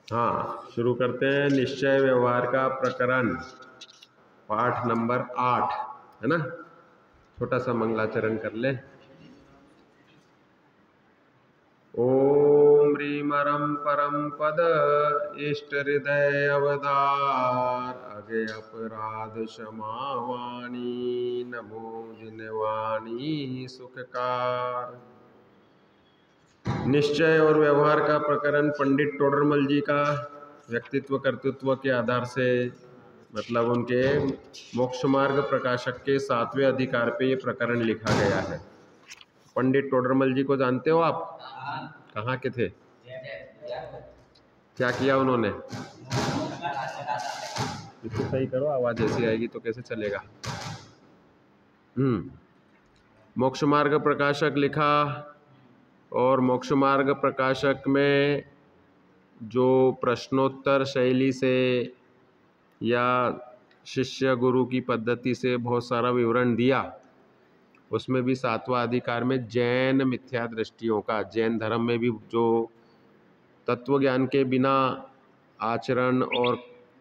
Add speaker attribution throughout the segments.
Speaker 1: हाँ, शुरू करते हैं। निश्चय व्यवहार का प्रकरण पाठ नंबर 8 है ना। छोटा सा मंगलाचरण कर ले। ओम ह्रीमरम परम पद इष्ट हृदय अवतार अगे अपराध क्षमावाणी नमो जिनवाणी सुखकार। निश्चय और व्यवहार का प्रकरण पंडित टोडरमल जी का व्यक्तित्व कर्तृत्व के आधार से, मतलब उनके मोक्ष मार्ग प्रकाशक के 7वें अधिकार पे ये प्रकरण लिखा गया है। पंडित टोडरमल जी को जानते हो आप? कहाँ के थे? क्या किया उन्होंने? इसको सही करो, आवाज ऐसी आएगी तो कैसे चलेगा। मोक्ष मार्ग प्रकाशक लिखा, और मोक्ष मार्ग प्रकाशक में जो प्रश्नोत्तर शैली से या शिष्य गुरु की पद्धति से बहुत सारा विवरण दिया, उसमें भी 7वां अधिकार में जैन मिथ्या दृष्टियों का, जैन धर्म में भी जो तत्व ज्ञान के बिना आचरण और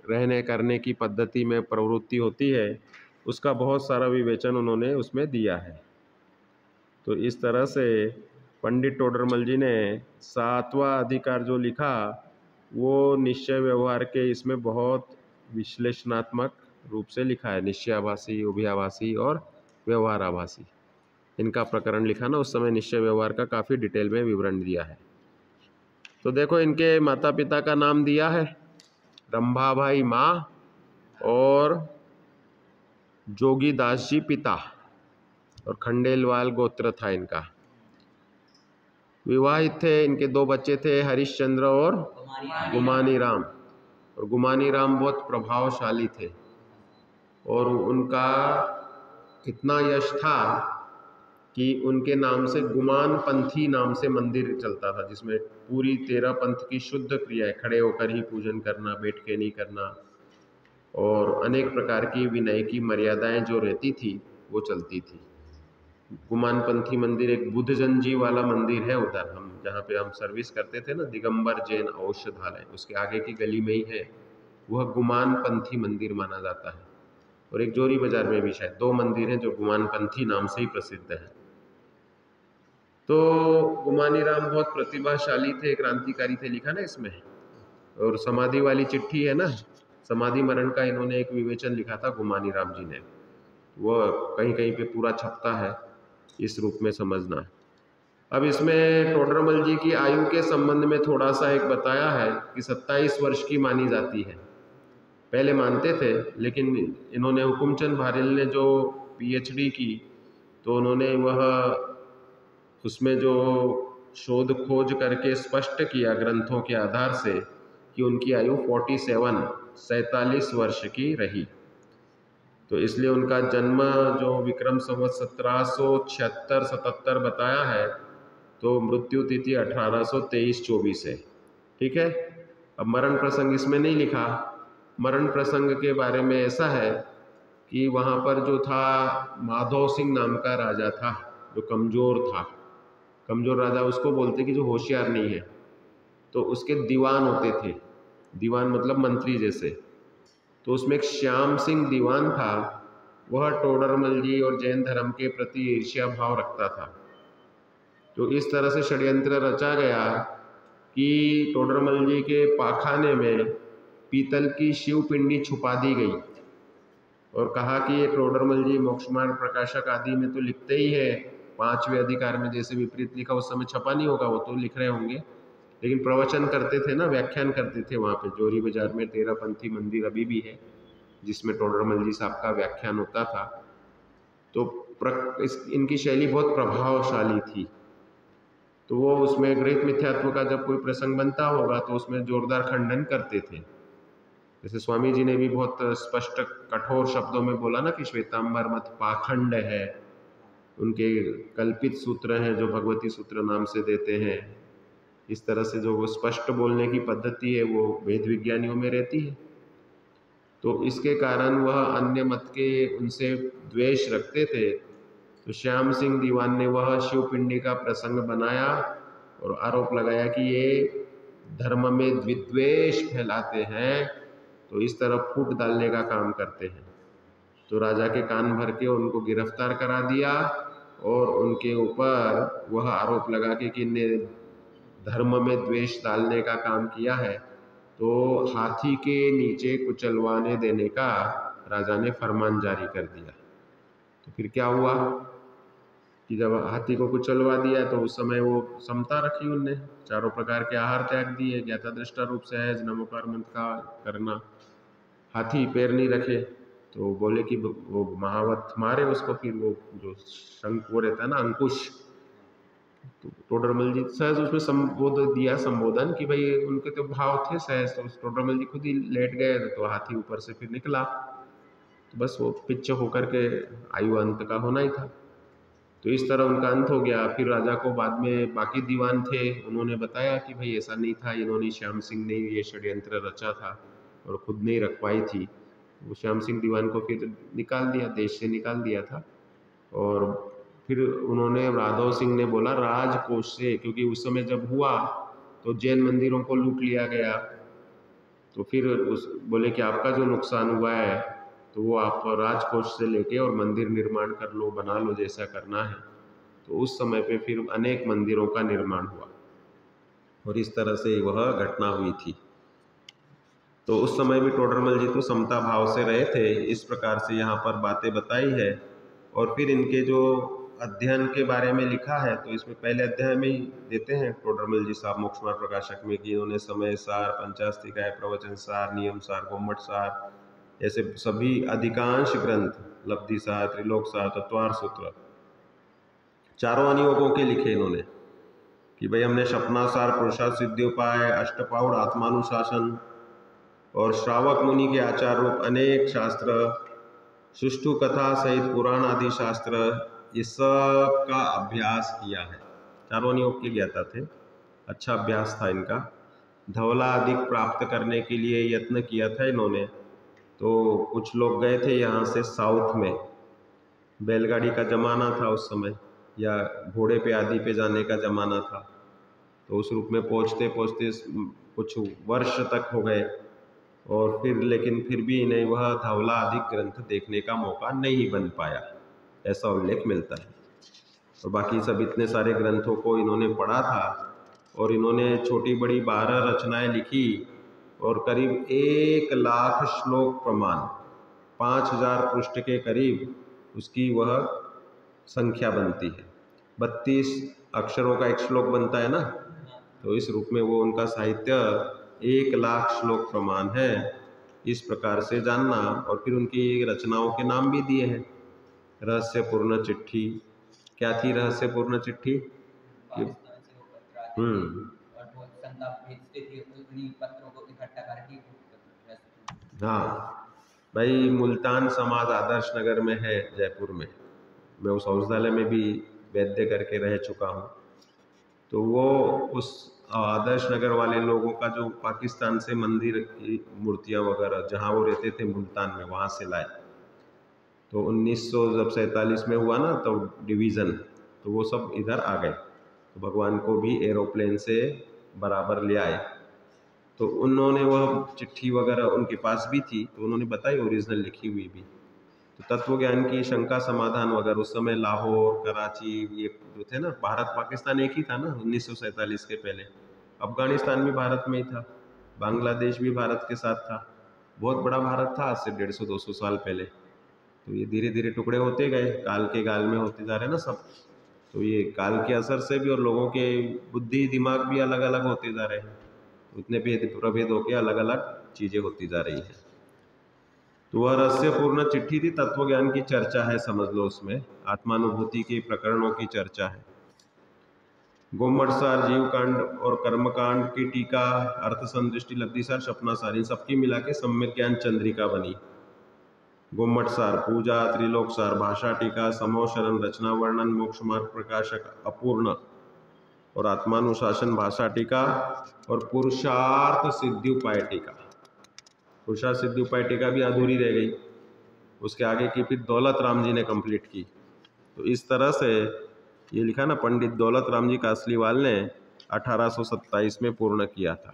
Speaker 1: रहने करने की पद्धति में प्रवृत्ति होती है, उसका बहुत सारा विवेचन उन्होंने उसमें दिया है। तो इस तरह से पंडित टोडरमल जी ने 7वां अधिकार जो लिखा वो निश्चय व्यवहार के इसमें बहुत विश्लेषणात्मक रूप से लिखा है। निश्चयाभासी, उभयाभासी और व्यवहाराभासी, इनका प्रकरण लिखा ना, उस समय निश्चय व्यवहार का काफ़ी डिटेल में विवरण दिया है। तो देखो, इनके माता पिता का नाम दिया है, रंभाभाई माँ और जोगी दास जी पिता, और खंडेलवाल गोत्र था इनका। विवाहित थे, इनके 2 बच्चे थे, हरिश्चंद्र और गुमानी राम। और गुमानी राम बहुत प्रभावशाली थे, और उनका इतना यश था कि उनके नाम से गुमान पंथी नाम से मंदिर चलता था, जिसमें पूरी 13 पंथ की शुद्ध क्रियाएं, खड़े होकर ही पूजन करना, बैठ के नहीं करना, और अनेक प्रकार की विनय की मर्यादाएं जो रहती थी वो चलती थी। गुमानपंथी मंदिर एक बुद्धजन जी वाला मंदिर है, उधर हम जहाँ पे हम सर्विस करते थे ना, दिगंबर जैन औषधालय, उसके आगे की गली में ही है, वह गुमानपंथी मंदिर माना जाता है। और एक जोरी बाजार में भी शायद 2 मंदिर हैं जो गुमानपंथी नाम से ही प्रसिद्ध है। तो गुमानी राम बहुत प्रतिभाशाली थे, क्रांतिकारी थे, लिखा ना इसमें। और समाधि वाली चिट्ठी है ना, समाधि मरण का इन्होंने एक विवेचन लिखा था गुमानी राम जी ने, वह कहीं कहीं पे पूरा छपता है, इस रूप में समझना। अब इसमें टोडरमल जी की आयु के संबंध में थोड़ा सा एक बताया है कि 27 वर्ष की मानी जाती है। पहले मानते थे, लेकिन इन्होंने हुकुमचंद भारिल ने जो पीएचडी की, तो उन्होंने वह उसमें जो शोध खोज करके स्पष्ट किया ग्रंथों के आधार से कि उनकी आयु 47 वर्ष की रही। तो इसलिए उनका जन्म जो विक्रम संवत 1776-77 बताया है, तो मृत्यु तिथि 1823-24 है। ठीक है। अब मरण प्रसंग इसमें नहीं लिखा। मरण प्रसंग के बारे में ऐसा है कि वहाँ पर जो था, माधव सिंह नाम का राजा था जो कमज़ोर था। कमज़ोर राजा उसको बोलते कि जो होशियार नहीं है। तो उसके दीवान होते थे, दीवान मतलब मंत्री जैसे। तो उसमें एक श्याम सिंह दीवान था, वह टोडरमल जी और जैन धर्म के प्रति ईर्ष्या भाव रखता था। तो इस तरह से षड्यंत्र रचा गया कि टोडरमल जी के पाखाने में पीतल की शिव पिंडी छुपा दी गई, और कहा कि ये टोडरमल जी मोक्षमार्ग प्रकाशक आदि में तो लिखते ही है, 5वें अधिकार में जैसे विपरीत लिखा, उस समय छपा नहीं होगा, वो तो लिख रहे होंगे, लेकिन प्रवचन करते थे ना, व्याख्यान करते थे वहाँ पे। जोरी बाजार में 13 पंथी मंदिर अभी भी है, जिसमें टोडरमल जी साहब का व्याख्यान होता था। तो इनकी शैली बहुत प्रभावशाली थी। तो वो उसमें गृहीत मिथ्यात्व का जब कोई प्रसंग बनता होगा तो उसमें जोरदार खंडन करते थे। जैसे स्वामी जी ने भी बहुत स्पष्ट कठोर शब्दों में बोला ना कि श्वेतांबर मत पाखंड है, उनके कल्पित सूत्र हैं जो भगवती सूत्र नाम से देते हैं। इस तरह से जो वो स्पष्ट बोलने की पद्धति है वो वेद विज्ञानियों में रहती है। तो इसके कारण वह अन्य मत के उनसे द्वेष रखते थे। तो श्याम सिंह दीवान ने वह शिव पिंडी का प्रसंग बनाया और आरोप लगाया कि ये धर्म में विद्वेष फैलाते हैं तो इस तरह फूट डालने का काम करते हैं। तो राजा के कान भर के उनको गिरफ्तार करा दिया और उनके ऊपर वह आरोप लगा कि इनने धर्म में द्वेष डालने का काम किया है, तो हाथी के नीचे कुचलवाने देने का राजा ने फरमान जारी कर दिया। तो फिर क्या हुआ कि जब हाथी को कुचलवा दिया तो उस समय वो समता रखी, उनने चारों प्रकार के आहार त्याग दिए, ज्ञाता दृष्टा रूप सहज नमोकार मंत्र का करना, हाथी पैर नहीं रखे। तो बोले कि वो महावत मारे उसको। फिर वो जो शंख वो रहता है ना, अंकुश, तो टोडरमल जी सहज उसमें संबोधन दिया, संबोधन कि भाई उनके तो भाव थे सहज, तो टोडरमल जी खुद ही लेट गए तो हाथी ऊपर से फिर निकला। तो बस वो पिच्च होकर के आयु अंत का होना ही था। तो इस तरह उनका अंत हो गया। फिर राजा को बाद में बाकी दीवान थे, उन्होंने बताया कि भाई ऐसा नहीं था, इन्होंने श्याम सिंह ने ये षड्यंत्र रचा था और खुद नहीं रख पाई थी। वो श्याम सिंह दीवान को फिर निकाल दिया, देश से निकाल दिया था। और फिर उन्होंने राघव सिंह ने बोला राजकोष से, क्योंकि उस समय जब हुआ तो जैन मंदिरों को लूट लिया गया। तो फिर उस बोले कि आपका जो नुकसान हुआ है तो वो आप राजकोष से लेके और मंदिर निर्माण कर लो, बना लो जैसा करना है। तो उस समय पे फिर अनेक मंदिरों का निर्माण हुआ और इस तरह से वह घटना हुई थी। तो उस समय भी टोडरमल जी तो समता भाव से रहे थे। इस प्रकार से यहाँ पर बातें बताई है। और फिर इनके जो अध्ययन के बारे में लिखा है, तो इसमें पहले अध्याय में ही देते हैं टोडरमल जी साहब मोक्ष मार्ग प्रकाशक में कि इन्होंने समय सार, पंचास्तिकाय, प्रवचन सार, नियम सार, गोमठ सार, ऐसे सभी अधिकांश ग्रंथ, लब्धि सार, त्रिलोक सार, तत्वार सूत्र, चारों अनियोगों के लिखे इन्होंने कि भाई हमने सपनासार, पुरुषार्थ सिद्धियोपाय, अष्टपाउड़, आत्मानुशासन और श्रावक मुनि के आचार रूप अनेक शास्त्र, सुष्ठु कथा सहित पुराण आदि शास्त्र, ये सब का अभ्यास किया है। चारों नियोग के ज्ञाता थे, अच्छा अभ्यास था इनका। धवला अधिक प्राप्त करने के लिए यत्न किया था इन्होंने। तो कुछ लोग गए थे यहाँ से साउथ में, बैलगाड़ी का जमाना था उस समय, या घोड़े पे आदि पे जाने का जमाना था। तो उस रूप में पहुँचते पहुँचते कुछ वर्ष तक हो गए और फिर लेकिन फिर भी इन्हें वह धवला आदि ग्रंथ देखने का मौका नहीं बन पाया, ऐसा उल्लेख मिलता है। और बाकी सब इतने सारे ग्रंथों को इन्होंने पढ़ा था और इन्होंने छोटी बड़ी 12 रचनाएं लिखी और करीब 1 लाख श्लोक प्रमाण, 5000 पृष्ठ के करीब उसकी वह संख्या बनती है। 32 अक्षरों का एक श्लोक बनता है ना, तो इस रूप में वो उनका साहित्य 1 लाख श्लोक प्रमाण है। इस प्रकार से जानना। और फिर उनकी रचनाओं के नाम भी दिए हैं। रहस्यपूर्ण चिट्ठी, क्या थी रहस्यपूर्ण चिट्ठी? हाँ भाई, मुल्तान समाज आदर्श नगर में है जयपुर में, मैं उस औषधालय में भी वैद्य करके रह चुका हूँ। तो वो उस आदर्श नगर वाले लोगों का जो पाकिस्तान से मंदिर की मूर्तियाँ वगैरह जहाँ वो रहते थे मुल्तान में, वहाँ से लाए। तो 1947 में हुआ ना तो डिवीज़न, तो वो सब इधर आ गए। तो भगवान को भी एरोप्लेन से बराबर ले आए। तो उन्होंने वह चिट्ठी वगैरह उनके पास भी थी, तो उन्होंने बताई, ओरिजिनल लिखी हुई भी। तो तत्व ज्ञान की शंका समाधान वगैरह उस समय लाहौर, कराची, ये जो थे ना, भारत पाकिस्तान एक ही था ना 1947 के पहले। अफगानिस्तान भी भारत में ही था, बांग्लादेश भी भारत के साथ था, बहुत बड़ा भारत था आज से 150-200 साल पहले। तो ये धीरे धीरे टुकड़े होते गए, काल के गाल में होते जा रहे ना सब। तो ये काल के असर से भी और लोगों के बुद्धि दिमाग भी अलग अलग होते जा रहे हैं, उतने भेद प्रभेद होकर अलग अलग चीज़ें होती जा रही हैं। तो वह रहस्यपूर्ण चिट्ठी थी, तत्व ज्ञान की चर्चा है समझ लो, उसमें आत्मानुभूति के प्रकरणों की चर्चा है। गोमठ सार, जीव कांड और कर्मकांड की टीका, अर्थ संदृष्टि, लब्धि सार, सपना सार, इन सबकी मिला के सम्यक ज्ञान चंद्रिका बनी। गोमठ सार पूजा, त्रिलोक सार भाषा टीका, समो शरण रचना वर्णन, मोक्ष मार्ग प्रकाशक अपूर्ण और आत्मानुशासन भाषा टीका, और पुरुषार्थ सिद्धि उपाय टीका। पुरुषार्थ सिद्धि उपाय टीका भी अधूरी रह गई, उसके आगे की फिर दौलत राम जी ने कंप्लीट की। तो इस तरह से ये लिखा ना पंडित दौलत राम जी कासलीवाल ने 1827 में पूर्ण किया था।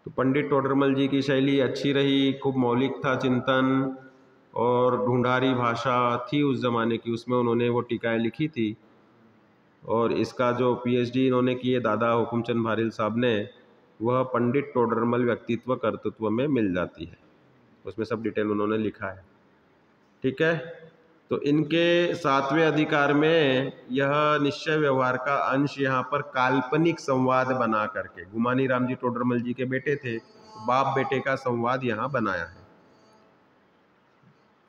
Speaker 1: तो पंडित टोडरमल जी की शैली अच्छी रही, खूब मौलिक था चिंतन और ढूंढारी भाषा थी उस ज़माने की, उसमें उन्होंने वो टीकाएँ लिखी थी। और इसका जो पीएचडी इन्होंने की है दादा हुकुमचंद भारिल साहब ने, वह पंडित टोडरमल व्यक्तित्व कर्तृत्व में मिल जाती है, उसमें सब डिटेल उन्होंने लिखा है। ठीक है, तो इनके 7वें अधिकार में यह निश्चय व्यवहार का अंश यहाँ पर काल्पनिक संवाद बना करके, गुमानी राम जी टोडरमल जी के बेटे थे, बाप बेटे का संवाद यहाँ बनाया है।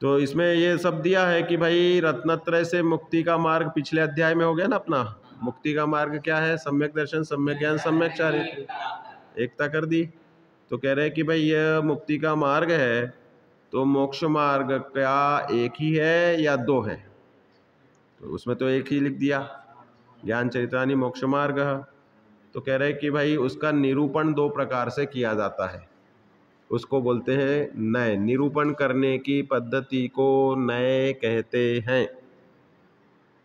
Speaker 1: तो इसमें ये सब दिया है कि भाई रत्नत्रय से मुक्ति का मार्ग पिछले अध्याय में हो गया ना अपना। मुक्ति का मार्ग क्या है? सम्यक दर्शन, सम्यक ज्ञान, सम्यक चारित्र, एकता कर दी। तो कह रहे हैं कि भाई यह मुक्ति का मार्ग है, तो मोक्ष मार्ग क्या एक ही है या दो है? तो उसमें तो एक ही लिख दिया, ज्ञान चरित्रानि मोक्ष मार्ग। तो कह रहे हैं कि भाई उसका निरूपण दो प्रकार से किया जाता है, उसको बोलते हैं नय। निरूपण करने की पद्धति को नय कहते हैं।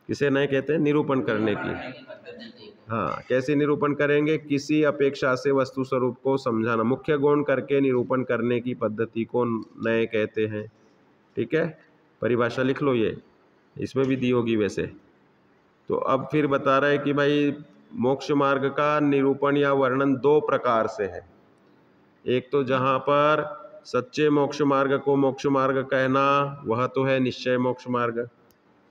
Speaker 1: किसे नय कहते हैं? निरूपण करने की। हाँ, कैसे निरूपण करेंगे? किसी अपेक्षा से वस्तु स्वरूप को समझाना, मुख्य गुण करके निरूपण करने की पद्धति को नय कहते हैं। ठीक है, परिभाषा लिख लो, ये इसमें भी दी होगी वैसे। तो अब फिर बता रहा है कि भाई मोक्ष मार्ग का निरूपण या वर्णन दो प्रकार से है। एक तो जहाँ पर सच्चे मोक्ष मार्ग को मोक्ष मार्ग कहना, वह तो है निश्चय मोक्ष मार्ग।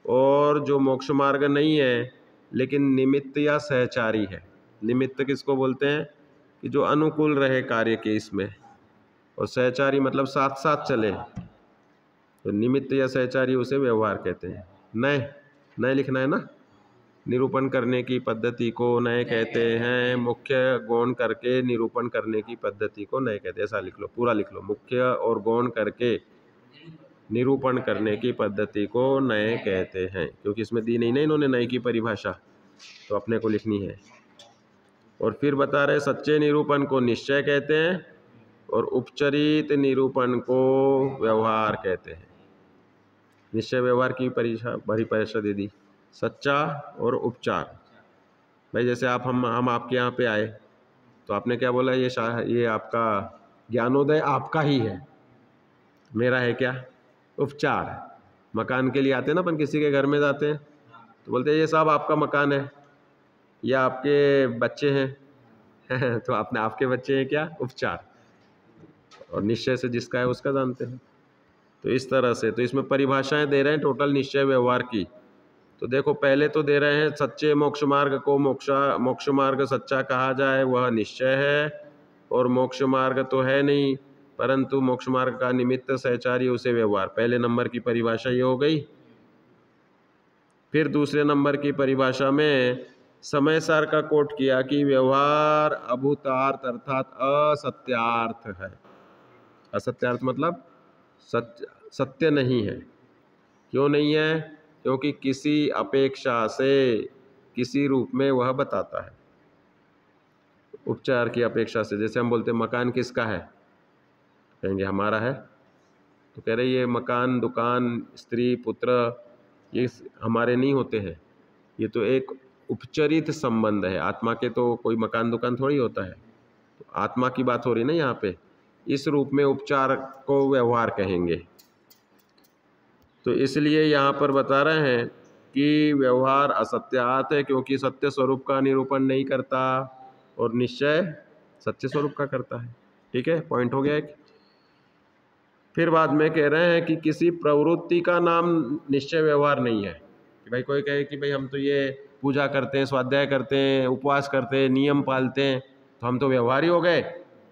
Speaker 1: और जो मोक्ष मार्ग नहीं है लेकिन निमित्त या सहचारी है। निमित्त किसको बोलते हैं? कि जो अनुकूल रहे कार्य के इसमें, और सहचारी मतलब साथ साथ चले, तो निमित्त या सहचारी उसे व्यवहार कहते हैं। नय, नय लिखना है ना। निरूपण करने की पद्धति को नय कहते हैं, मुख्य गौण करके निरूपण करने की पद्धति को नय कहते हैं। ऐसा लिख लो, पूरा लिख लो, मुख्य और गौण करके निरूपण करने की पद्धति को नय कहते हैं, क्योंकि इसमें दी नहीं ना इन्होंने नय की परिभाषा, तो अपने को लिखनी है। और फिर बता रहे सच्चे निरूपण को निश्चय कहते हैं और उपचरित निरूपण को व्यवहार कहते हैं। निश्चय व्यवहार की परिभाषा दे दी, सच्चा और उपचार। भाई जैसे आप हम आपके यहाँ पे आए तो आपने क्या बोला? ये आपका ज्ञानोदय आपका ही है, मेरा है क्या? उपचार। मकान के लिए आते हैं ना अपन, किसी के घर में जाते हैं तो बोलते हैं ये साहब आपका मकान है, या आपके बच्चे हैं तो आपने आपके बच्चे हैं क्या? उपचार। और निश्चय से जिसका है उसका जानते हैं। तो इस तरह से, तो इसमें परिभाषाएं दे रहे हैं टोटल निश्चय व्यवहार की। तो देखो, पहले तो दे रहे हैं सच्चे मोक्ष मार्ग को मोक्ष मार्ग सच्चा कहा जाए, वह निश्चय है। और मोक्ष मार्ग तो है नहीं, परंतु मोक्ष मार्ग का निमित्त सहचारी उसे व्यवहार। पहले नंबर की परिभाषा ये हो गई। फिर दूसरे नंबर की परिभाषा में समय सार का कोट किया कि व्यवहार अभूतार्थ अर्थात असत्यार्थ है। असत्यार्थ मतलब सत्य नहीं है। क्यों नहीं है? क्योंकि किसी अपेक्षा से किसी रूप में वह बताता है, उपचार की अपेक्षा से। जैसे हम बोलते हैं मकान किसका है? कहेंगे हमारा है। तो कह रहे ये मकान, दुकान, स्त्री, पुत्र, ये हमारे नहीं होते हैं। ये तो एक उपचरित संबंध है। आत्मा के तो कोई मकान दुकान थोड़ी होता है। तो आत्मा की बात हो रही ना यहाँ पे। इस रूप में उपचार को व्यवहार कहेंगे। तो इसलिए यहाँ पर बता रहे हैं कि व्यवहार असत्यार्थ है, क्योंकि सत्य स्वरूप का निरूपण नहीं करता, और निश्चय सत्य स्वरूप का करता है। ठीक है, पॉइंट हो गया एक। फिर बाद में कह रहे हैं कि किसी प्रवृत्ति का नाम निश्चय व्यवहार नहीं है। कि भाई कोई कहे कि भाई हम तो ये पूजा करते हैं, स्वाध्याय करते हैं, उपवास करते हैं, नियम पालते हैं, तो हम तो व्यवहारी हो गए,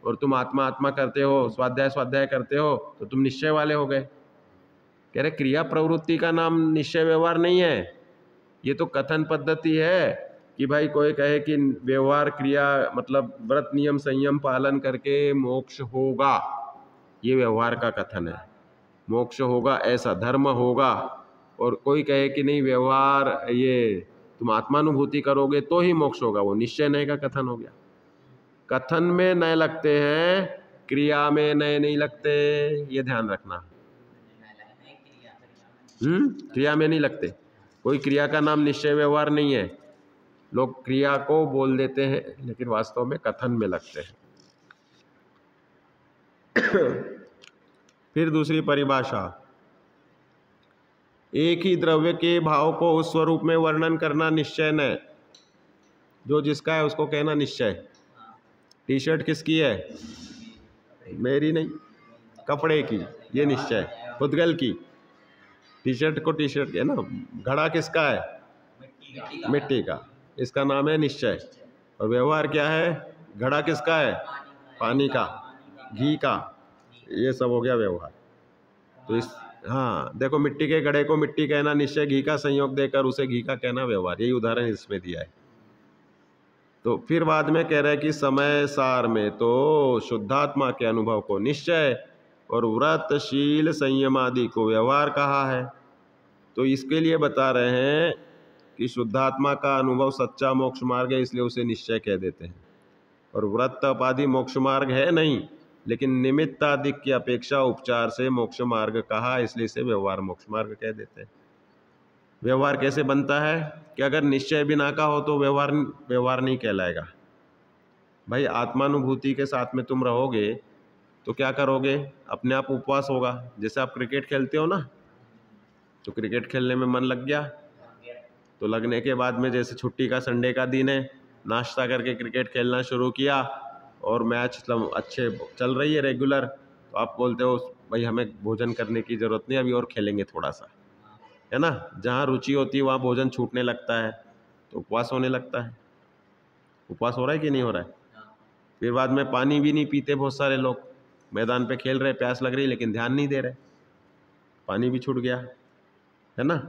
Speaker 1: और तुम आत्मा आत्मा करते हो, स्वाध्याय करते हो, तो तुम निश्चय वाले हो गए। कह रहे क्रिया प्रवृत्ति का नाम निश्चय व्यवहार नहीं है, ये तो कथन पद्धति है। कि भाई कोई कहे कि व्यवहार क्रिया मतलब व्रत नियम संयम पालन करके मोक्ष होगा, ये व्यवहार का कथन है। मोक्ष होगा ऐसा, धर्म होगा। और कोई कहे कि नहीं व्यवहार ये तुम आत्मानुभूति करोगे तो ही मोक्ष होगा, वो निश्चय नय का कथन हो गया। कथन में नय लगते हैं, क्रिया में नय नहीं लगते, ये ध्यान रखना। क्रिया में नहीं लगते। कोई क्रिया का नाम निश्चय व्यवहार नहीं है। लोग क्रिया को बोल देते हैं लेकिन वास्तव में कथन में लगते हैं। फिर दूसरी परिभाषा, एक ही द्रव्य के भाव को उस स्वरूप में वर्णन करना निश्चय न, जो जिसका है उसको कहना निश्चय। टी शर्ट किसकी है? मेरी नहीं, कपड़े की, ये निश्चय। पुद्गल की, टी शर्ट को टी शर्ट है ना। घड़ा किसका है? मिट्टी का, इसका नाम है निश्चय। और व्यवहार क्या है? घड़ा किसका है? पानी का, घी का, ये सब हो गया व्यवहार। तो इस, हाँ देखो, मिट्टी के घड़े को मिट्टी कहना निश्चय, घी का संयोग देकर उसे घी का कहना व्यवहार। यही उदाहरण इसमें दिया है। तो फिर बाद में कह रहे हैं कि समय सार में तो शुद्धात्मा के अनुभव को निश्चय और व्रतशील संयम आदि को व्यवहार कहा है। तो इसके लिए बता रहे हैं कि शुद्धात्मा का अनुभव सच्चा मोक्ष मार्ग है, इसलिए उसे निश्चय कह देते हैं। और व्रत तप आदि मोक्ष मार्ग है नहीं, लेकिन निमित्त आदि की अपेक्षा उपचार से मोक्ष मार्ग कहा, इसलिए इसे व्यवहार मोक्ष मार्ग कह देते हैं। व्यवहार कैसे बनता है कि अगर निश्चय बिना का हो तो व्यवहार नहीं कहलाएगा। भाई आत्मानुभूति के साथ में तुम रहोगे तो क्या करोगे? अपने आप उपवास होगा। जैसे आप क्रिकेट खेलते हो ना, तो क्रिकेट खेलने में मन लग गया, तो लगने के बाद में जैसे छुट्टी का संडे का दिन है, नाश्ता करके क्रिकेट खेलना शुरू किया और मैच अच्छे चल रही है रेगुलर, तो आप बोलते हो भाई हमें भोजन करने की ज़रूरत नहीं, अभी और खेलेंगे थोड़ा सा, है ना। जहाँ रुचि होती है वहाँ भोजन छूटने लगता है, तो उपवास होने लगता है। उपवास हो रहा है कि नहीं हो रहा है? फिर बाद में पानी भी नहीं पीते बहुत सारे लोग, मैदान पे खेल रहे, प्यास लग रही लेकिन ध्यान नहीं दे रहे, पानी भी छूट गया, है ना।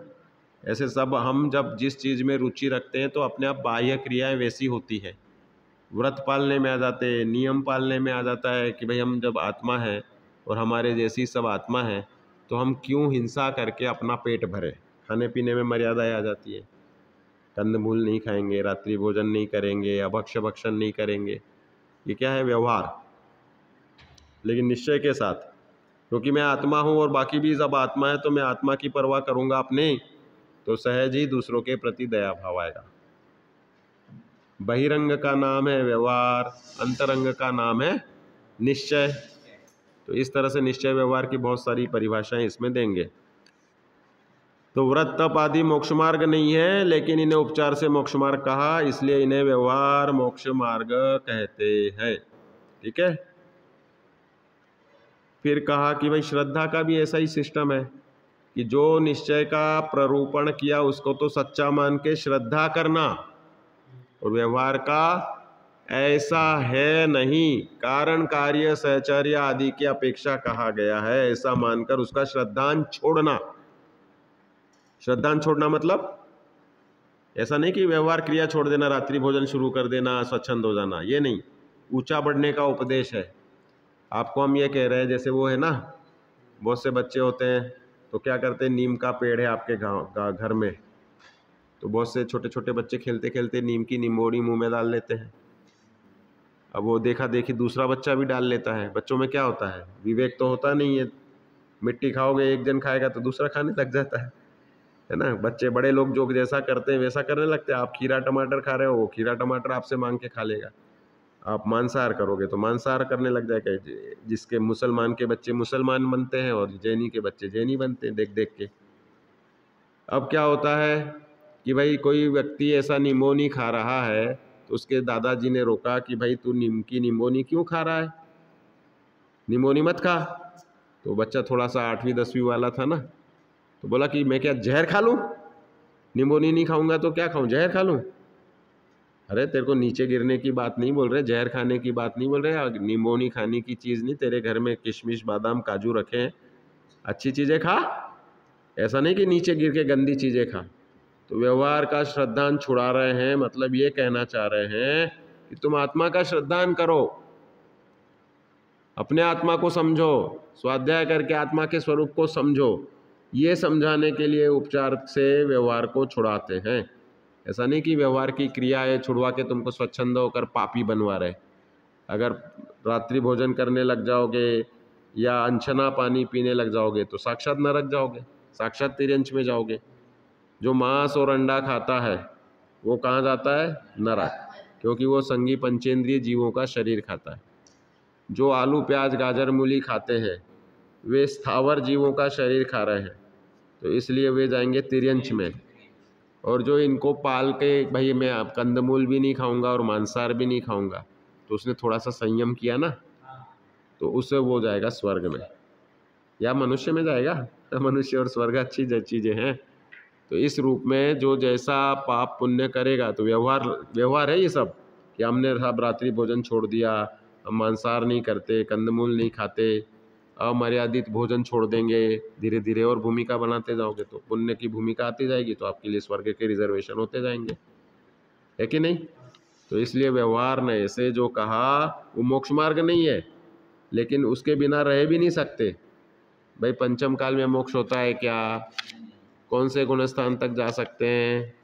Speaker 1: ऐसे सब हम जब जिस चीज़ में रुचि रखते हैं तो अपने आप बाह्य क्रियाएं वैसी होती है। व्रत पालने में आ जाते हैं, नियम पालने में आ जाता है कि भाई हम जब आत्मा है और हमारे जैसी सब आत्मा है तो हम क्यों हिंसा करके अपना पेट भरे। खाने पीने में मर्यादाएं आ जाती है, कंदमूल नहीं खाएंगे, रात्रि भोजन नहीं करेंगे, अभक्ष्य भक्षण नहीं करेंगे। ये क्या है? व्यवहार, लेकिन निश्चय के साथ, क्योंकि मैं आत्मा हूँ और बाकी भी सब आत्मा है, तो मैं आत्मा की परवाह करूँगा अपने, तो सहज ही दूसरों के प्रति दया भाव आएगा। बहिरंग का नाम है व्यवहार, अंतरंग का नाम है निश्चय। तो इस तरह से निश्चय व्यवहार की बहुत सारी परिभाषाएं इसमें देंगे। तो व्रत तप आदि मोक्ष मार्ग नहीं है, लेकिन इन्हें उपचार से मोक्ष मार्ग कहा, इसलिए इन्हें व्यवहार मोक्ष मार्ग कहते हैं। ठीक है। फिर कहा कि भाई श्रद्धा का भी ऐसा ही सिस्टम है कि जो निश्चय का प्ररूपण किया उसको तो सच्चा मान के श्रद्धा करना, और व्यवहार का ऐसा है नहीं, कारण कार्य सहचर्य आदि की अपेक्षा कहा गया है, ऐसा मानकर उसका श्रद्धान छोड़ना। श्रद्धान छोड़ना मतलब ऐसा नहीं कि व्यवहार क्रिया छोड़ देना, रात्रि भोजन शुरू कर देना, स्वच्छंद हो जाना, ये नहीं। ऊंचा बढ़ने का उपदेश है। आपको हम ये कह रहे हैं, जैसे वो है ना, बहुत से बच्चे होते हैं तो क्या करते हैं, नीम का पेड़ है आपके गाँव घर में, तो बहुत से छोटे छोटे बच्चे खेलते खेलते नीम की निम्बोड़ी मुंह में डाल लेते हैं। अब वो देखा देखी दूसरा बच्चा भी डाल लेता है। बच्चों में क्या होता है? विवेक तो होता नहीं है। मिट्टी खाओगे, एक जन खाएगा तो दूसरा खाने लग जाता है ना। बच्चे बड़े लोग जो जैसा करते हैं वैसा करने लगते हैं। आप खीरा टमाटर खा रहे हो, वो खीरा टमाटर आपसे मांग के खा लेगा। आप मांसाहार करोगे तो मांसाहार करने लग जाएगा। जिसके मुसलमान के बच्चे मुसलमान बनते हैं और जैनी के बच्चे जैनी बनते हैं देख देख के। अब क्या होता है कि भाई कोई व्यक्ति ऐसा निमोनी खा रहा है, तो उसके दादाजी ने रोका कि भाई तू नीम की निमोनी क्यों खा रहा है, निमोनी मत खा। तो बच्चा थोड़ा सा 8वीं 10वीं वाला था ना, तो बोला कि मैं क्या जहर खा लूँ? निमोनी नहीं खाऊंगा तो क्या खाऊं, जहर खा लूँ? अरे तेरे को नीचे गिरने की बात नहीं बोल रहे, जहर खाने की बात नहीं बोल रहे, निमोनी खाने की चीज़ नहीं। तेरे घर में किशमिश बादाम काजू रखे हैं, अच्छी चीज़ें खा, ऐसा नहीं कि नीचे गिर के गंदी चीज़ें खा। तो व्यवहार का श्रद्धान छुड़ा रहे हैं, मतलब ये कहना चाह रहे हैं कि तुम आत्मा का श्रद्धान करो, अपने आत्मा को समझो, स्वाध्याय करके आत्मा के स्वरूप को समझो। ये समझाने के लिए उपचार से व्यवहार को छुड़ाते हैं। ऐसा नहीं कि व्यवहार की क्रियाएं छुड़वा के तुमको स्वच्छंद होकर पापी बनवा रहे। अगर रात्रि भोजन करने लग जाओगे या अनछना पानी पीने लग जाओगे तो साक्षात नरक जाओगे, साक्षात तिरंच में जाओगे। जो मांस और अंडा खाता है वो कहाँ जाता है? नरक, क्योंकि वो संगी पंचेंद्रिय जीवों का शरीर खाता है। जो आलू प्याज गाजर मूली खाते हैं वे स्थावर जीवों का शरीर खा रहे हैं, तो इसलिए वे जाएंगे तिर्यंच में। और जो इनको पाल के भाई मैं अब कंदमूल भी नहीं खाऊंगा और मांसाहार भी नहीं खाऊंगा, तो उसने थोड़ा सा संयम किया ना, तो उससे वो जाएगा स्वर्ग में या मनुष्य में जाएगा। मनुष्य और स्वर्ग अच्छी चीज़ें हैं। तो इस रूप में जो जैसा पाप पुण्य करेगा, तो व्यवहार व्यवहार है ये सब, कि हमने सब रात्रि भोजन छोड़ दिया, हम मांसाहार नहीं करते, कंदमूल नहीं खाते, अमर्यादित भोजन छोड़ देंगे, धीरे धीरे और भूमिका बनाते जाओगे तो पुण्य की भूमिका आती जाएगी, तो आपके लिए स्वर्ग के रिजर्वेशन होते जाएंगे, है कि नहीं? तो इसलिए व्यवहार ने ऐसे जो कहा वो मोक्ष मार्ग नहीं है, लेकिन उसके बिना रह भी नहीं सकते। भाई पंचम काल में मोक्ष होता है क्या? कौन से गुणस्थान तक जा सकते हैं?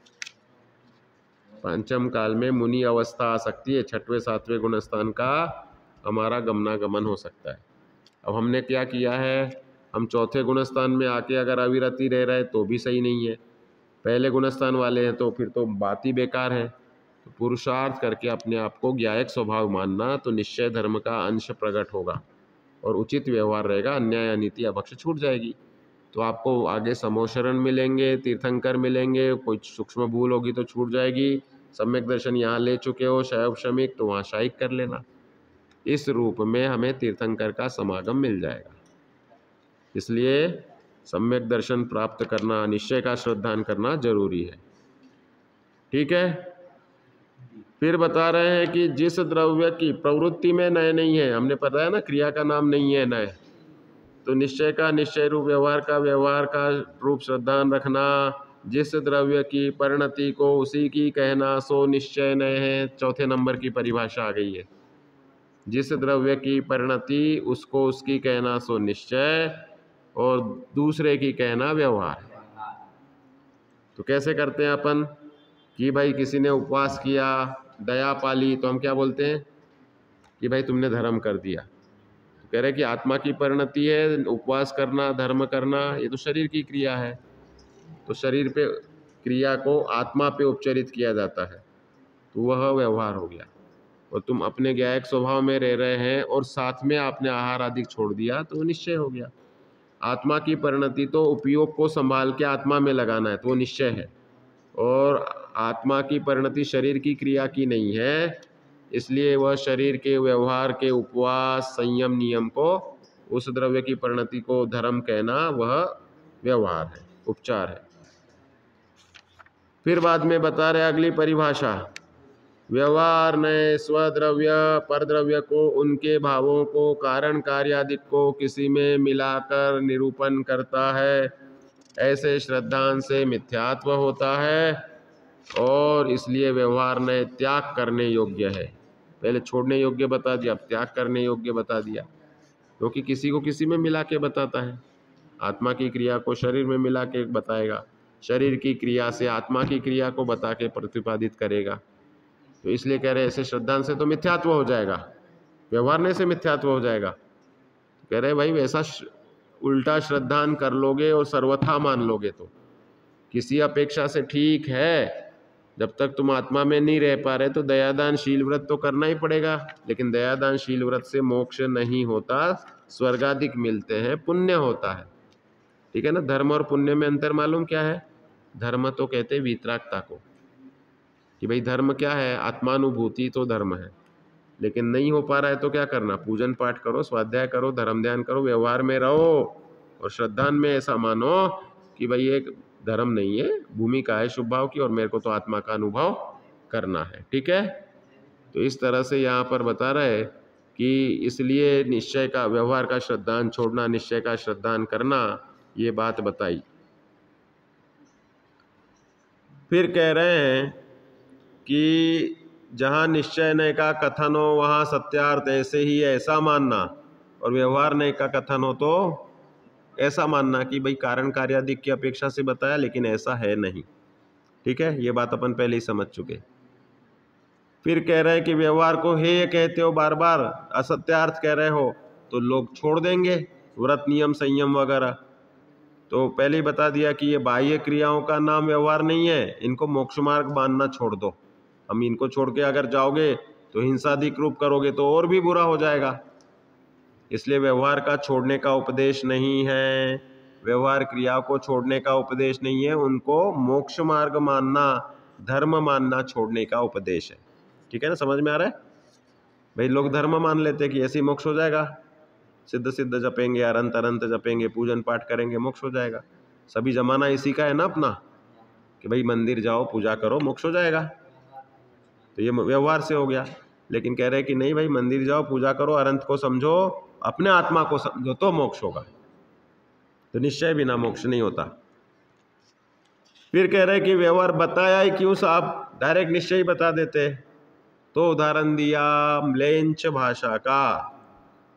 Speaker 1: पंचम काल में मुनि अवस्था आ सकती है, छठवें सातवें गुणस्थान का हमारा गमनागमन हो सकता है। अब हमने क्या किया है, हम चौथे गुणस्थान में आके अगर अविरति रह रहे तो भी सही नहीं है, पहले गुणस्थान वाले हैं तो फिर तो बात ही बेकार है। तो पुरुषार्थ करके अपने आप को ज्ञायक स्वभाव मानना, तो निश्चय धर्म का अंश प्रकट होगा और उचित व्यवहार रहेगा, अन्याय अनीति अभक्ष छूट जाएगी। तो आपको आगे समोशरण मिलेंगे, तीर्थंकर मिलेंगे, कोई सूक्ष्म भूल होगी तो छूट जाएगी। सम्यक दर्शन यहाँ ले चुके हो शैव शमिक, तो वहाँ शायिक कर लेना। इस रूप में हमें तीर्थंकर का समागम मिल जाएगा। इसलिए सम्यक दर्शन प्राप्त करना, निश्चय का श्रद्धान करना जरूरी है। ठीक है। फिर बता रहे हैं कि जिस द्रव्य की प्रवृत्ति में नय नहीं है, हमने पता है ना, क्रिया का नाम नहीं है नय, तो निश्चय का निश्चय रूप, व्यवहार का व्यवहार का रूप श्रद्धान रखना। जिस द्रव्य की परिणति को उसी की कहना सो निश्चय नय है, चौथे नंबर की परिभाषा आ गई है। जिस द्रव्य की परिणति उसको उसकी कहना सो निश्चय, और दूसरे की कहना व्यवहार। तो कैसे करते हैं अपन कि भाई किसी ने उपवास किया, दया पाली, तो हम क्या बोलते हैं कि भाई तुमने धर्म कर दिया। तो कह रहे कि आत्मा की परिणति है, उपवास करना, धर्म करना, ये तो शरीर की क्रिया है, तो शरीर पे क्रिया को आत्मा पे उपचरित किया जाता है, तो वह व्यवहार हो गया। और तुम अपने ज्ञायक स्वभाव में रह रहे हैं और साथ में आपने आहार आदि छोड़ दिया, तो निश्चय हो गया। आत्मा की परिणति तो उपयोग को संभाल के आत्मा में लगाना है, तो वो निश्चय है। और आत्मा की परिणति शरीर की क्रिया की नहीं है, इसलिए वह शरीर के व्यवहार के उपवास संयम नियम को, उस द्रव्य की परिणति को धर्म कहना, वह व्यवहार है, उपचार है। फिर बाद में बता रहे अगली परिभाषा, व्यवहार ने स्वद्रव्य परद्रव्य को, उनके भावों को, कारण कार्यादि को किसी में मिलाकर निरूपण करता है। ऐसे श्रद्धान से मिथ्यात्व होता है और इसलिए व्यवहार ने त्याग करने योग्य है। पहले छोड़ने योग्य बता दिया, अब त्याग करने योग्य बता दिया, क्योंकि किसी को किसी में मिला के बताता है। आत्मा की क्रिया को शरीर में मिला के बताएगा, शरीर की क्रिया से आत्मा की क्रिया को बता के प्रतिपादित करेगा। तो इसलिए कह रहे ऐसे श्रद्धान से तो मिथ्यात्व हो जाएगा, व्यवहारने से मिथ्यात्व हो जाएगा। कह रहे भाई वैसा उल्टा श्रद्धान कर लोगे और सर्वथा मान लोगे तो किसी अपेक्षा से ठीक है। जब तक तुम आत्मा में नहीं रह पा रहे तो दयादान शील व्रत तो करना ही पड़ेगा, लेकिन दयादान शील व्रत से मोक्ष नहीं होता, स्वर्गाधिक मिलते हैं, पुण्य होता है। ठीक है ना। धर्म और पुण्य में अंतर मालूम क्या है? धर्म तो कहते हैं वीतरागता को, कि भाई धर्म क्या है, आत्मानुभूति तो धर्म है, लेकिन नहीं हो पा रहा है तो क्या करना, पूजन पाठ करो, स्वाध्याय करो, धर्म ध्यान करो, व्यवहार में रहो और श्रद्धान में ऐसा मानो कि भाई एक धर्म नहीं है, भूमिका है शुभ भाव की और मेरे को तो आत्मा का अनुभव करना है। ठीक है। तो इस तरह से यहाँ पर बता रहे कि इसलिए निश्चय का, व्यवहार का श्रद्धान छोड़ना, निश्चय का श्रद्धान करना, ये बात बताई। फिर कह रहे हैं कि जहाँ निश्चय नय का कथन हो वहाँ सत्यार्थ ऐसे ही है, ऐसा मानना, और व्यवहार नय का कथन हो तो ऐसा मानना कि भाई कारण कार्यादिक की अपेक्षा से बताया, लेकिन ऐसा है नहीं। ठीक है, ये बात अपन पहले ही समझ चुके। फिर कह रहे हैं कि व्यवहार को हे कहते हो, बार बार असत्यार्थ कह रहे हो, तो लोग छोड़ देंगे व्रत नियम संयम वगैरह। तो पहले ही बता दिया कि ये बाह्य क्रियाओं का नाम व्यवहार नहीं है, इनको मोक्ष मार्ग मानना छोड़ दो। हम इनको छोड़ के अगर जाओगे तो हिंसादिक रूप करोगे तो और भी बुरा हो जाएगा। इसलिए व्यवहार का छोड़ने का उपदेश नहीं है, व्यवहार क्रिया को छोड़ने का उपदेश नहीं है, उनको मोक्ष मार्ग मानना, धर्म मानना छोड़ने का उपदेश है। ठीक है ना, समझ में आ रहा है? भाई लोग धर्म मान लेते हैं कि ऐसे ही मोक्ष हो जाएगा, सिद्ध सिद्ध जपेंगे, अनंत अनंत जपेंगे, पूजन पाठ करेंगे, मोक्ष हो जाएगा। सभी जमाना इसी का है ना अपना, कि भाई मंदिर जाओ, पूजा करो, मोक्ष हो जाएगा। तो ये व्यवहार से हो गया। लेकिन कह रहे हैं कि नहीं भाई, मंदिर जाओ, पूजा करो, अनंत को समझो, अपने आत्मा को समझो, तो मोक्ष होगा। तो निश्चय बिना मोक्ष नहीं होता। फिर कह रहे हैं कि व्यवहार बताया ही क्यों साहब, डायरेक्ट निश्चय ही बता देते। तो उदाहरण दिया म्लेंच भाषा का।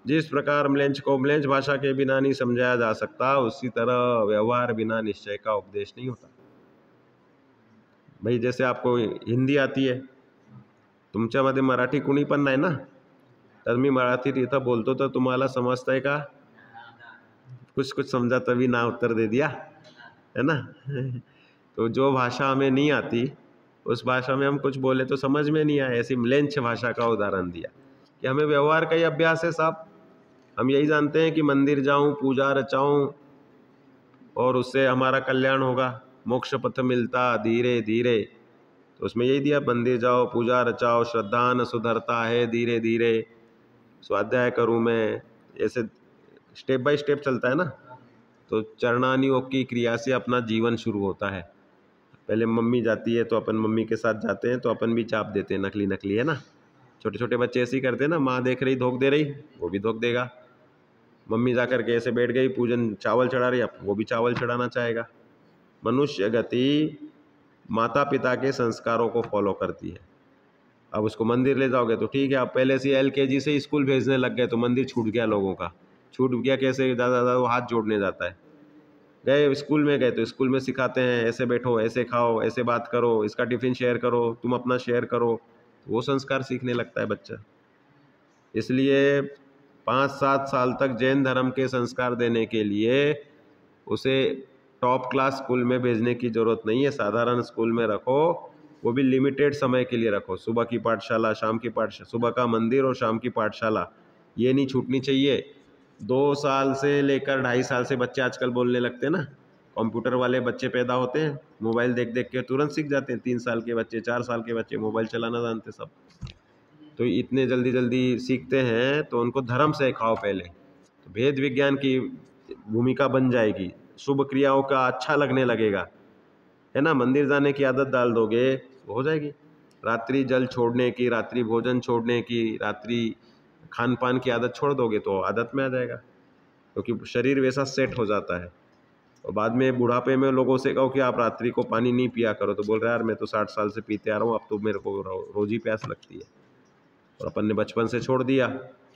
Speaker 1: जिस प्रकार म्लेंच को म्लेंच भाषा के बिना नहीं समझाया जा सकता, उसी तरह व्यवहार बिना निश्चय का उपदेश नहीं होता। भाई जैसे आपको हिंदी आती है, तुमच्यामध्ये मराठी कुणी पण नाही ना, तर मी मराठीत इथं बोलतो तर तुम्हाला समजतंय का? कुछ कुछ समझा तभी ना उत्तर दे दिया, है ना। तो जो भाषा हमें नहीं आती, उस भाषा में हम कुछ बोले तो समझ में नहीं आए, ऐसी म्लेंच भाषा का उदाहरण दिया कि हमें व्यवहार का ही अभ्यास है साहब। हम यही जानते हैं कि मंदिर जाऊं, पूजा रचाऊं और उससे हमारा कल्याण होगा, मोक्ष पथ मिलता धीरे धीरे। तो उसमें यही दिया, मंदिर जाओ, पूजा रचाओ, श्रद्धा न सुधरता है धीरे धीरे, स्वाध्याय करूं मैं, ऐसे स्टेप बाय स्टेप चलता है ना। तो चरणानियों की क्रिया से अपना जीवन शुरू होता है। पहले मम्मी जाती है तो अपन मम्मी के साथ जाते हैं, तो अपन भी चाप देते हैं, नकली नकली, है ना। छोटे छोटे बच्चे ऐसे ही करते हैं ना, माँ देख रही धोख दे रही, वो भी धोख देगा। मम्मी जा कर के ऐसे बैठ गई, पूजन चावल चढ़ा रही, वो भी चावल चढ़ाना चाहेगा। मनुष्य गति माता पिता के संस्कारों को फॉलो करती है। अब उसको मंदिर ले जाओगे तो ठीक है, आप पहले से LKG से स्कूल भेजने लग गए तो मंदिर छूट गया लोगों का। छूट गया कैसे? ज़्यादा वो हाथ जोड़ने जाता है। गए स्कूल में, गए तो स्कूल में सिखाते हैं ऐसे बैठो, ऐसे खाओ, ऐसे बात करो, इसका टिफिन शेयर करो, तुम अपना शेयर करो, वो संस्कार सीखने लगता है बच्चा। इसलिए 5-7 साल तक जैन धर्म के संस्कार देने के लिए उसे टॉप क्लास स्कूल में भेजने की ज़रूरत नहीं है, साधारण स्कूल में रखो, वो भी लिमिटेड समय के लिए रखो। सुबह की पाठशाला, शाम की पाठशाला, सुबह का मंदिर और शाम की पाठशाला, ये नहीं छूटनी चाहिए। 2 साल से लेकर 2.5 साल से बच्चे आजकल बोलने लगते हैं ना, कंप्यूटर वाले बच्चे पैदा होते हैं, मोबाइल देख देख के तुरंत सीख जाते हैं। 3 साल के बच्चे, 4 साल के बच्चे मोबाइल चलाना जानते सब। तो इतने जल्दी जल्दी सीखते हैं, तो उनको धर्म सिखाओ पहले, तो भेद विज्ञान की भूमिका बन जाएगी, शुभ क्रियाओं का अच्छा लगने लगेगा, है ना। मंदिर जाने की आदत डाल दोगे तो हो जाएगी। रात्रि जल छोड़ने की, रात्रि भोजन छोड़ने की, रात्रि खान पान की आदत छोड़ दोगे तो आदत में आ जाएगा, क्योंकि शरीर वैसा सेट हो जाता है। और बाद में बुढ़ापे में लोगों से कहो कि आप रात्रि को पानी नहीं पिया करो, तो बोल रहे यार मैं तो 60 साल से पीते आ रहा हूँ, अब तो मेरे को रोज ही प्यास लगती है। और अपन ने बचपन से छोड़ दिया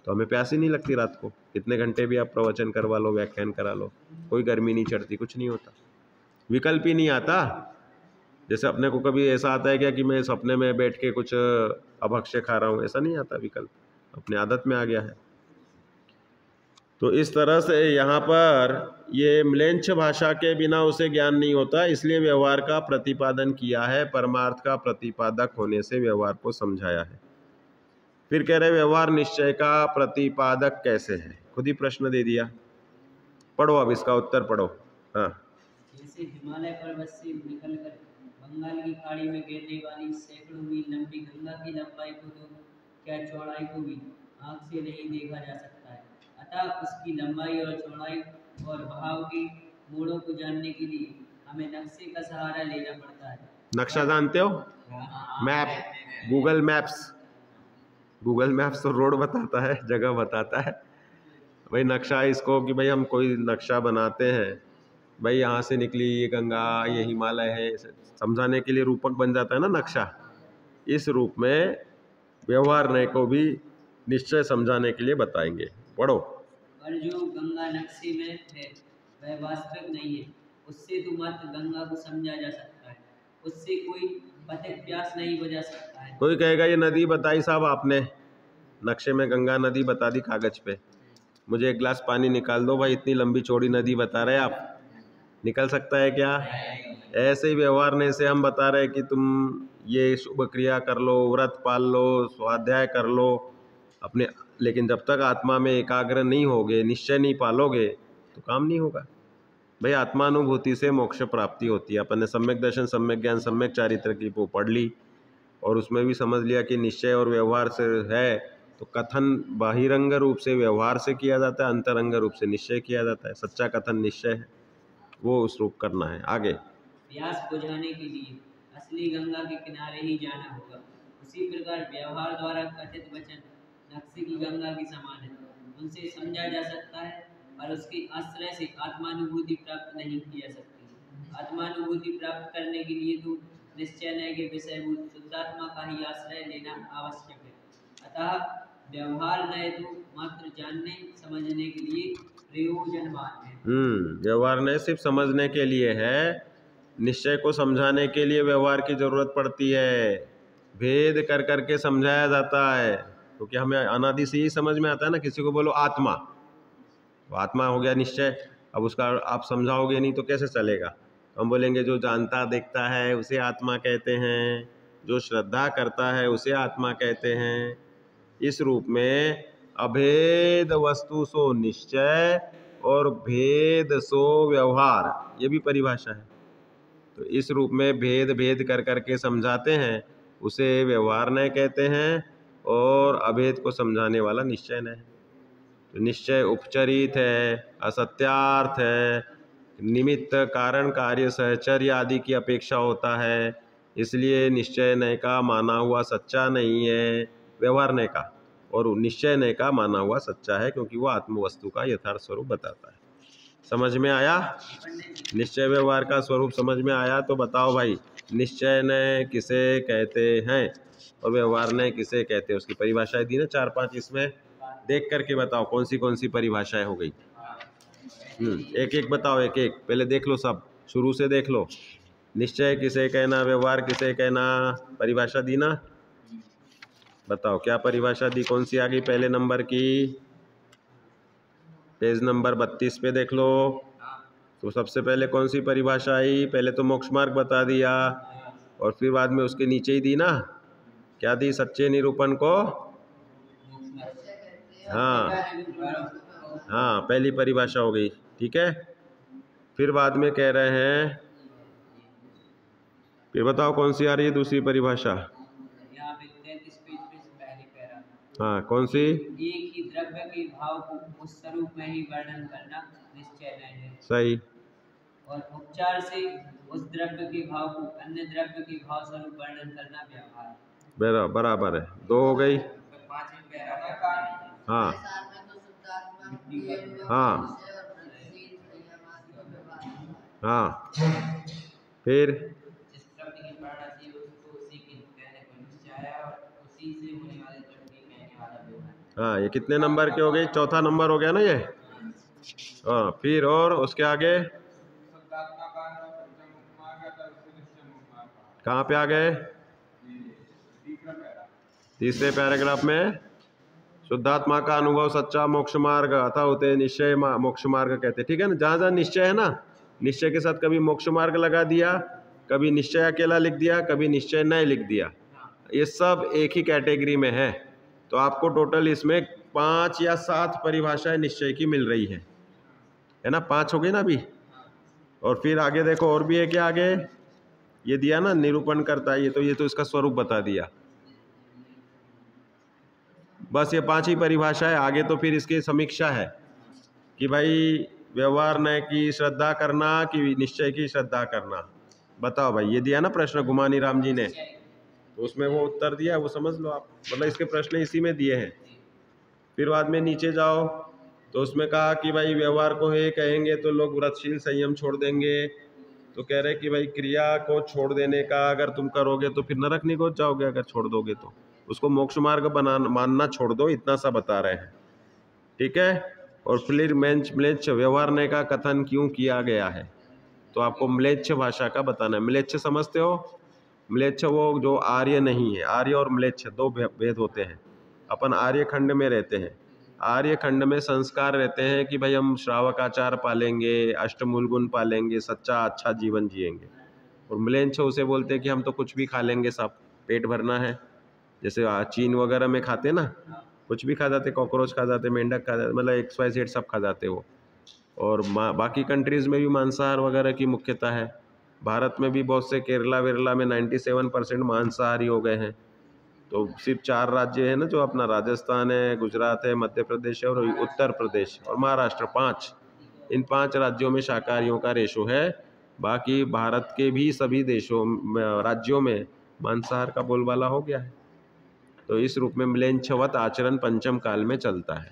Speaker 1: तो हमें प्यास ही नहीं लगती रात को। कितने घंटे भी आप प्रवचन करवा लो, व्याख्यान करा लो, कोई गर्मी नहीं चढ़ती, कुछ नहीं होता, विकल्प ही नहीं आता। जैसे अपने को कभी ऐसा आता है क्या कि मैं सपने में बैठ के कुछ अभक्ष्य खा रहा हूँ, ऐसा नहीं आता विकल्प, अपने आदत में आ गया है। तो इस तरह से यहाँ पर ये म्लेंछ भाषा के बिना उसे ज्ञान नहीं होता, इसलिए व्यवहार का प्रतिपादन किया है, परमार्थ का प्रतिपादक होने से व्यवहार को समझाया है। फिर कह रहे व्यवहार निश्चय का प्रतिपादक कैसे है, खुद ही प्रश्न दे दिया, पढ़ो अब इसका उत्तर पढ़ो। हाँ,
Speaker 2: जैसे हिमालय पर्वत से निकलकर बंगाल की खाड़ी में गिरने वाली सैकड़ों मील लंबी गंगा की लंबाई को तो क्या चौड़ाई को भी आंख से नहीं देखा जा सकता है, अतः उसकी लंबाई और चौड़ाई और बहाव के मोड़ों को जानने के लिए हमें नक्शे का सहारा लेना पड़ता है।
Speaker 1: नक्शा जानते हो? Map, Google maps. Google maps तो रोड बताता है, जगह बताता है। भाई नक्शा इसको कि भाई हम कोई नक्शा बनाते हैं, भाई यहाँ से निकली ये गंगा, ये हिमालय है, समझाने के लिए रूपक बन जाता है ना नक्शा। इस रूप में व्यवहार नए को भी निश्चय समझाने के लिए बताएंगे, पढ़ो।
Speaker 2: पर जो गंगा नक्शे में है वह वास्तविक नहीं है, उससे तो मात्र गंगा को समझा जा सकता है, उससे कोई पथिक प्यास नहीं बुझा सकता है।
Speaker 1: कोई कहेगा ये नदी बताई साहब आपने, नक्शे में गंगा नदी बता दी कागज पे, मुझे एक गिलास पानी निकाल दो भाई, इतनी लंबी चौड़ी नदी बता रहे आप, निकल सकता है क्या? ऐसे ही व्यवहार से हम बता रहे हैं कि तुम ये शुभ क्रिया कर लो, व्रत पाल लो, स्वाध्याय कर लो अपने, लेकिन जब तक आत्मा में एकाग्र नहीं होगे, निश्चय नहीं पालोगे तो काम नहीं होगा। भाई आत्मानुभूति से मोक्ष प्राप्ति होती है। अपन ने सम्यक दर्शन, सम्यक ज्ञान, सम्यक चारित्र की वो पढ़ ली और उसमें भी समझ लिया कि निश्चय और व्यवहार से है, तो कथन बाहिरंग रूप से व्यवहार से किया जाता है, अंतरंग रूप से निश्चय किया जाता है। सच्चा कथन निश्चय है, वो उस रूप करना है। आगे
Speaker 2: प्यास बुझाने के लिए असली गंगा के किनारे ही जाना होगा। उसी प्रकार व्यवहार द्वारा कथित वचन नक्शे की गंगा के समान है, उनसे समझा जा सकता है और उसके आश्रय से आत्मानुभूति प्राप्त नहीं की जा सकती। आत्मानुभूति प्राप्त करने के लिए तो निश्चय नय के विषयभूत शुद्धात्मा का ही आश्रय लेना आवश्यक है। अतः व्यवहार नय तो मात्र जानने समझने के लिए प्रयोजनवान है।
Speaker 1: व्यवहार नय सिर्फ समझने के लिए है, निश्चय को समझाने के लिए व्यवहार की जरूरत पड़ती है। भेद कर करके समझाया जाता है, क्योंकि हमें अनादि से ही समझ में आता है ना। किसी को बोलो आत्मा, तो आत्मा हो गया निश्चय। अब उसका आप समझाओगे नहीं तो कैसे चलेगा? हम बोलेंगे जो जानता देखता है उसे आत्मा कहते हैं, जो श्रद्धा करता है उसे आत्मा कहते हैं। इस रूप में अभेद वस्तु सो निश्चय और भेद सो व्यवहार, ये भी परिभाषा है। तो इस रूप में भेद भेद कर करके समझाते हैं, उसे व्यवहार नय कहते हैं, और अभेद को समझाने वाला निश्चय नय है। तो निश्चय उपचरित है, असत्यार्थ है, निमित्त कारण कार्य सहचर्य आदि की अपेक्षा होता है, इसलिए निश्चय नय का माना हुआ सच्चा नहीं है व्यवहार नय का, और निश्चय नय का माना हुआ सच्चा है, क्योंकि वो आत्मवस्तु का यथार्थ स्वरूप बताता है। समझ में आया? निश्चय व्यवहार का स्वरूप समझ में आया? तो बताओ भाई, निश्चय नय किसे कहते हैं और व्यवहार नय किसे कहते हैं? उसकी परिभाषाएं दी ना 4-5, इसमें देख करके बताओ कौन सी परिभाषाएं हो गई। एक एक बताओ, एक एक पहले देख लो, सब शुरू से देख लो। निश्चय किसे कहना, व्यवहार किसे कहना, परिभाषा दी ना? बताओ क्या परिभाषा दी, कौन सी आ गई पहले नंबर की? पेज नंबर 32 पे देख लो। तो सबसे पहले कौन सी परिभाषा आई? पहले तो मोक्ष मार्ग बता दिया, और फिर बाद में उसके नीचे ही दी ना, क्या दी? सच्चे निरूपण को, हाँ पहली परिभाषा हो गई, ठीक है। फिर बाद में कह रहे हैं, फिर बताओ कौन सी आ रही है दूसरी परिभाषा? हाँ कौन सी?
Speaker 2: एक ही द्रव्य के भाव को उस स्वरूप में ही वर्णन करना निश्चय नय है।
Speaker 1: सही। और
Speaker 2: उपचार से उस द्रव्य के भाव को अन्य द्रव्य के भाव स्वरूप वर्णन करना व्यवहार।
Speaker 1: बराबर है, 2 हो गई। हाँ हाँ हाँ, फिर
Speaker 2: जिस द्रव्य की प्रेरणा थी उसको उसी के कहने को निश्चय और उसी से होने वाले द्रव्य के कहने वाला व्यवहार।
Speaker 1: हाँ, ये कितने नंबर के हो गए? चौथा नंबर हो गया ना ये। हाँ, फिर और उसके आगे कहाँ पे आ गए? तीसरे पैराग्राफ में शुद्धात्मा का अनुभव सच्चा मोक्ष मार्ग अथा होते निश्चय मोक्ष मार्ग कहते, ठीक है ना। जहाँ जहाँ निश्चय है ना, निश्चय के साथ कभी मोक्ष मार्ग लगा दिया, कभी निश्चय अकेला लिख दिया, कभी निश्चय नय लिख दिया, ये सब एक ही कैटेगरी में है। तो आपको टोटल इसमें 5 या 7 परिभाषाएं निश्चय की मिल रही है ना। 5 हो गई ना अभी। और फिर आगे देखो और भी है क्या आगे? ये दिया ना निरूपण करता है, ये तो इसका स्वरूप बता दिया। बस ये 5 ही परिभाषा है। आगे तो फिर इसकी समीक्षा है कि भाई व्यवहार नय की श्रद्धा करना कि निश्चय की श्रद्धा करना। बताओ भाई, ये दिया ना प्रश्न गुमानी राम जी ने, तो उसमें वो उत्तर दिया, वो समझ लो आप, मतलब इसके प्रश्न इसी में दिए हैं। फिर बाद में नीचे जाओ तो उसमें कहा कि भाई व्यवहार को हे कहेंगे तो लोग व्रतशील संयम छोड़ देंगे, तो कह रहे कि भाई क्रिया को छोड़ देने का अगर तुम करोगे तो फिर नरक निगोच जाओगे, अगर छोड़ दोगे तो उसको मोक्ष मार्ग मानना छोड़ दो, इतना सा बता रहे हैं, ठीक है। और फिर म्लेच्छ व्यवहार नय का कथन क्यों किया गया है, तो आपको म्लेच्छ भाषा का बताना है। म्लेच्छ समझते हो? म्लेच्छ वो जो आर्य नहीं है, आर्य और म्लेच्छ 2 भेद होते हैं। अपन आर्य खंड में रहते हैं, आर्य खंड में संस्कार रहते हैं कि भाई हम श्रावकाचार पालेंगे, अष्टमूल गुण पालेंगे, सच्चा अच्छा जीवन जिएंगे। और म्लेच्छ उसे बोलते हैं कि हम तो कुछ भी खा लेंगे, सब पेट भरना है। जैसे चीन वगैरह में खाते ना, कुछ भी खा जाते, कॉकरोच खा जाते, मेंढक खा जाते, मतलब XYZ सब खा जाते वो। और बाकी कंट्रीज़ में भी मांसाहार वगैरह की मुख्यता है। भारत में भी बहुत से केरला वेरला में 97% मांसाहारी हो गए हैं। तो सिर्फ 4 राज्य है ना जो अपना, राजस्थान है, गुजरात है, मध्य प्रदेश है और उत्तर प्रदेश और महाराष्ट्र, 5। इन 5 राज्यों में शाकाहारियों का रेशो है। बाकी भारत के भी सभी देशों राज्यों में मांसाहार का बोलबाला हो गया है। तो इस रूप में म्लेच्छवत आचरण पंचम काल में चलता है।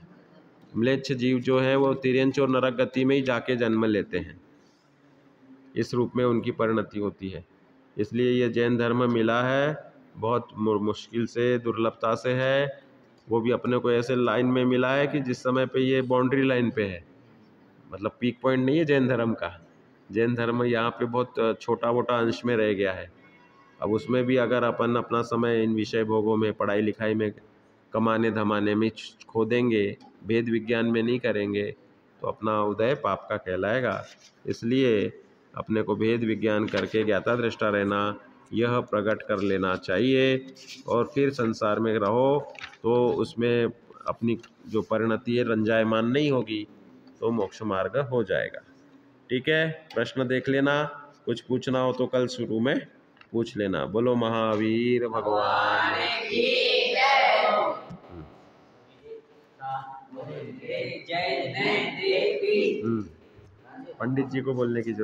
Speaker 1: म्लेच्छ जीव जो है वो तिर्यंच और नरक गति में ही जाके जन्म लेते हैं, इस रूप में उनकी परिणति होती है। इसलिए ये जैन धर्म मिला है बहुत मुश्किल से, दुर्लभता से है। वो भी अपने को ऐसे लाइन में मिला है कि जिस समय पे ये बाउंड्री लाइन पे है, मतलब पीक पॉइंट नहीं है जैन धर्म का। जैन धर्म यहाँ पे बहुत छोटा मोटा अंश में रह गया है। अब उसमें भी अगर अपन अपना समय इन विषय भोगों में, पढ़ाई लिखाई में, कमाने धमाने में खो देंगे, वेद विज्ञान में नहीं करेंगे, तो अपना उदय पाप का कहलाएगा। इसलिए अपने को भेद विज्ञान करके ज्ञाता दृष्टा रहना, यह प्रकट कर लेना चाहिए। और फिर संसार में रहो तो उसमें अपनी जो परिणति है रंजायमान नहीं होगी, तो मोक्ष मार्ग हो जाएगा। ठीक है, प्रश्न देख लेना, कुछ पूछना हो तो कल शुरू में पूछ लेना। बोलो महावीर भगवान की जय। पंडित जी को बोलने की जरूरत